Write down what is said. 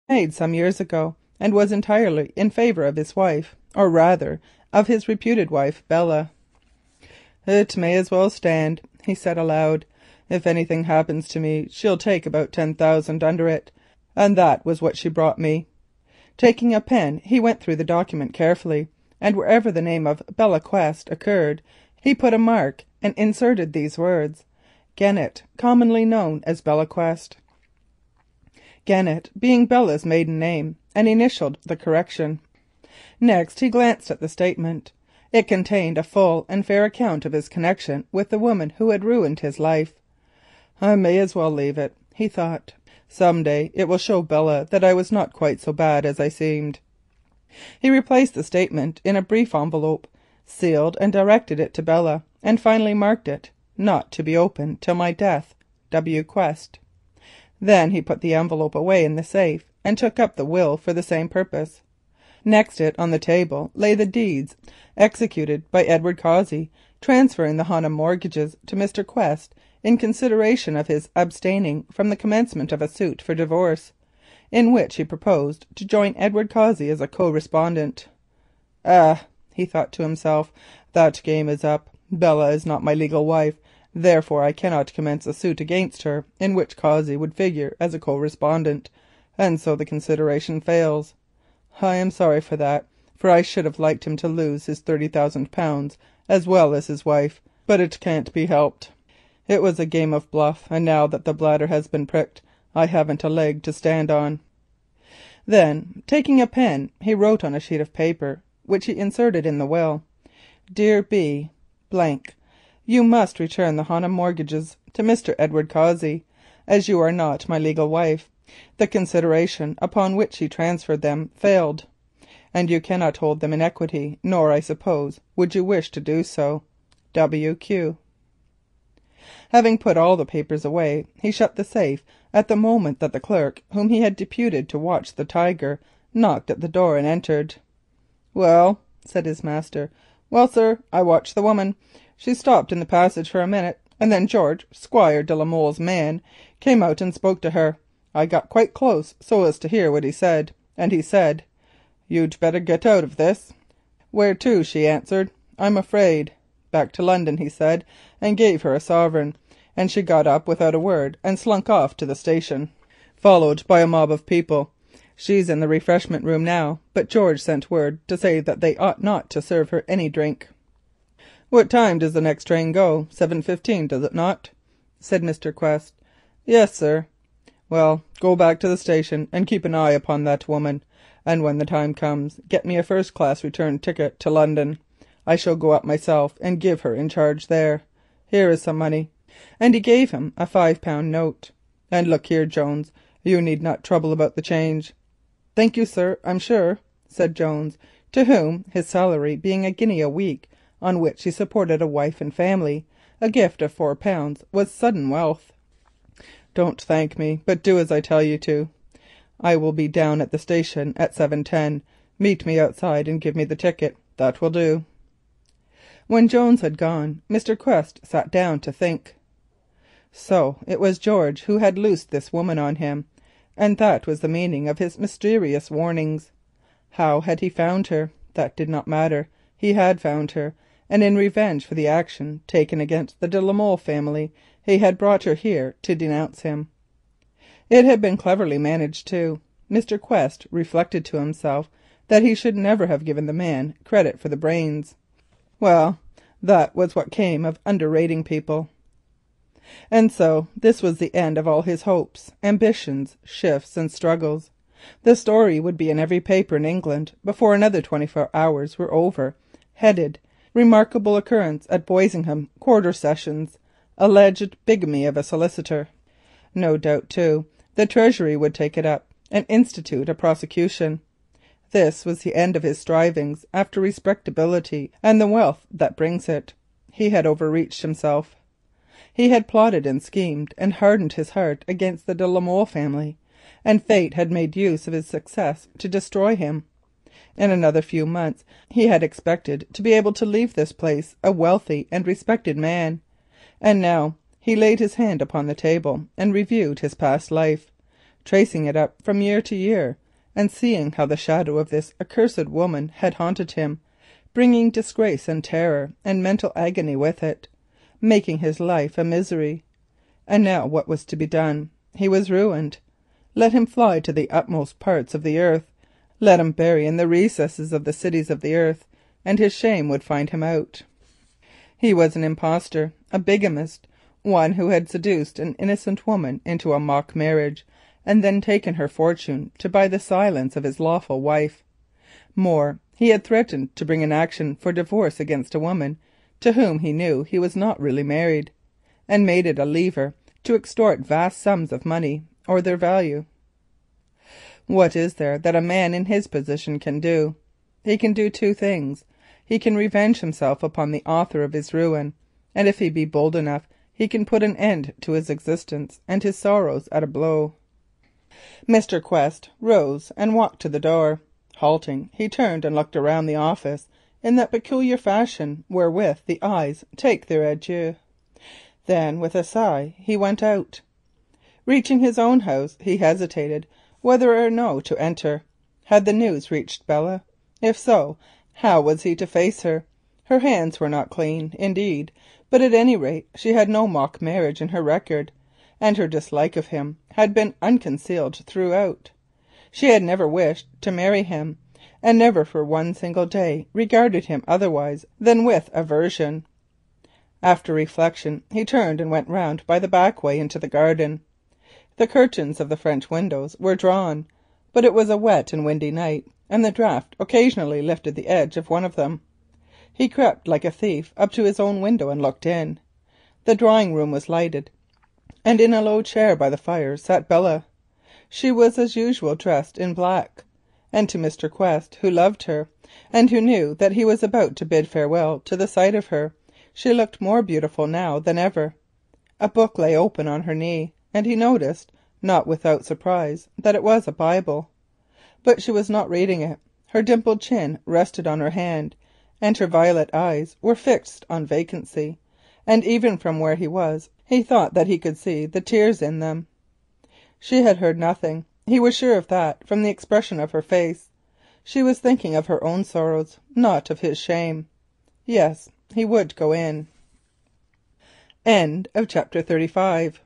made some years ago, and was entirely in favour of his wife, or rather of his reputed wife, Bella. "It may as well stand," he said aloud. "If anything happens to me, she'll take about 10,000 under it, and that was what she brought me." Taking a pen, he went through the document carefully, and wherever the name of Bella Quest occurred, he put a mark and inserted these words: "Gennett, commonly known as Bella Quest." Gennett being Bella's maiden name, and initialled the correction. Next he glanced at the statement. It contained a full and fair account of his connection with the woman who had ruined his life. "I may as well leave it," he thought. "Some day it will show Bella that I was not quite so bad as I seemed." He replaced the statement in a brief envelope, sealed and directed it to Bella, and finally marked it, "Not to be opened till my death. W. Quest." Then he put the envelope away in the safe and took up the will for the same purpose. Next it on the table lay the deeds executed by Edward Cossey, transferring the Honham mortgages to Mr. Quest in consideration of his abstaining from the commencement of a suit for divorce, in which he proposed to join Edward Cossey as a co-respondent. "Ah," he thought to himself, "that game is up. Bella is not my legal wife, therefore I cannot commence a suit against her in which Cossey would figure as a co-respondent, and so the consideration fails. I am sorry for that, for I should have liked him to lose his £30,000 as well as his wife, but it can't be helped. It was a game of bluff, and now that the bladder has been pricked, I haven't a leg to stand on." Then, taking a pen, he wrote on a sheet of paper, which he inserted in the will: "Dear B. blank, you must return the Honham mortgages to Mr. Edward Cossey, as you are not my legal wife. The consideration upon which he transferred them failed, and you cannot hold them in equity, nor, I suppose, would you wish to do so. W.Q." Having put all the papers away, he shut the safe at the moment that the clerk, whom he had deputed to watch the Tiger, knocked at the door and entered. "Well," said his master. "Well, sir, I watched the woman. She stopped in the passage for a minute, and then George, Squire de la Mole's man, came out and spoke to her. I got quite close so as to hear what he said, and he said, 'You'd better get out of this.' 'Where to?' she answered. 'I'm afraid.' 'Back to London,' he said, and gave her a sovereign, and she got up without a word and slunk off to the station, followed by a mob of people. She's in the refreshment room now, but George sent word to say that they ought not to serve her any drink." "What time does the next train go? 7:15, does it not?" said Mr. Quest. "Yes, sir." "Well, go back to the station and keep an eye upon that woman, and when the time comes, get me a first-class return ticket to London. I shall go up myself and give her in charge there. Here is some money," and he gave him a £5 note. "And look here, Jones, you need not trouble about the change." "Thank you, sir, I'm sure," said Jones, to whom, his salary being a guinea a week, on which he supported a wife and family, a gift of £4 was sudden wealth. "Don't thank me, but do as I tell you to. I will be down at the station at 7:10. Meet me outside and give me the ticket. That will do." When Jones had gone, Mr. Quest sat down to think. So it was George who had loosed this woman on him, and that was the meaning of his mysterious warnings. How had he found her? That did not matter. He had found her, and in revenge for the action taken against the de la Molle family, he had brought her here to denounce him. It had been cleverly managed too. Mr. Quest reflected to himself that he should never have given the man credit for the brains. Well, that was what came of underrating people. And so this was the end of all his hopes, ambitions, shifts and struggles. The story would be in every paper in England before another 24 hours were over, headed "Remarkable Occurrence at Boisingham Quarter Sessions. Alleged Bigamy of a Solicitor." No doubt, too, the Treasury would take it up and institute a prosecution. This was the end of his strivings after respectability and the wealth that brings it. He had overreached himself. He had plotted and schemed and hardened his heart against the de la Molle family, and fate had made use of his success to destroy him. In another few months he had expected to be able to leave this place a wealthy and respected man, and now he laid his hand upon the table and reviewed his past life, tracing it up from year to year, and seeing how the shadow of this accursed woman had haunted him, bringing disgrace and terror and mental agony with it, making his life a misery. And now what was to be done? He was ruined. Let him fly to the utmost parts of the earth, let him bury in the recesses of the cities of the earth, and his shame would find him out. He was an impostor, a bigamist, one who had seduced an innocent woman into a mock marriage, and then taken her fortune to buy the silence of his lawful wife. More, he had threatened to bring an action for divorce against a woman to whom he knew he was not really married, and made it a lever to extort vast sums of money, or their value. What is there that a man in his position can do? He can do two things. He can revenge himself upon the author of his ruin, and if he be bold enough, he can put an end to his existence and his sorrows at a blow. Mr. Quest rose and walked to the door. Halting, he turned and looked around the office in that peculiar fashion wherewith the eyes take their adieu. Then, with a sigh, he went out. Reaching his own house, he hesitated whether or no to enter. Had the news reached Belle? If so, how was he to face her? Her hands were not clean, indeed, but at any rate she had no mock marriage in her record, and her dislike of him had been unconcealed throughout. She had never wished to marry him, and never for one single day regarded him otherwise than with aversion. After reflection he turned and went round by the back way into the garden. The curtains of the French windows were drawn, but it was a wet and windy night, and the draught occasionally lifted the edge of one of them. He crept like a thief up to his own window and looked in. The drawing room was lighted, and in a low chair by the fire sat Belle. She was as usual dressed in black, and to Mr. Quest, who loved her, and who knew that he was about to bid farewell to the sight of her, she looked more beautiful now than ever. A book lay open on her knee, and he noticed, not without surprise, that it was a Bible. But she was not reading it. Her dimpled chin rested on her hand, and her violet eyes were fixed on vacancy, and even from where he was he thought that he could see the tears in them. She had heard nothing, he was sure of that, from the expression of her face. She was thinking of her own sorrows, not of his shame. Yes, he would go in. End of chapter 35.